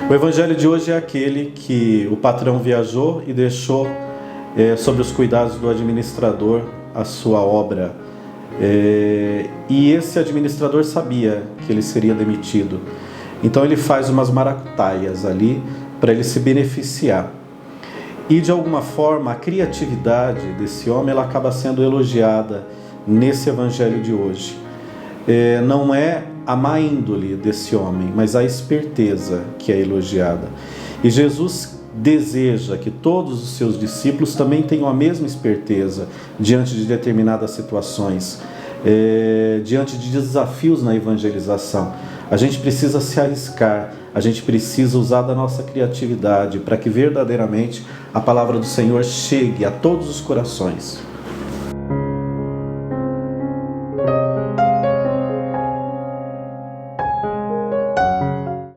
O evangelho de hoje é aquele que o patrão viajou e deixou sob os cuidados do administrador a sua obra. E esse administrador sabia que ele seria demitido. Então ele faz umas maracutaias ali para ele se beneficiar. E de alguma forma a criatividade desse homem ela acaba sendo elogiada nesse evangelho de hoje. Não é a má índole desse homem, mas a esperteza que é elogiada. E Jesus deseja que todos os seus discípulos também tenham a mesma esperteza diante de determinadas situações, diante de desafios na evangelização. A gente precisa se arriscar, a gente precisa usar da nossa criatividade para que verdadeiramente a palavra do Senhor chegue a todos os corações.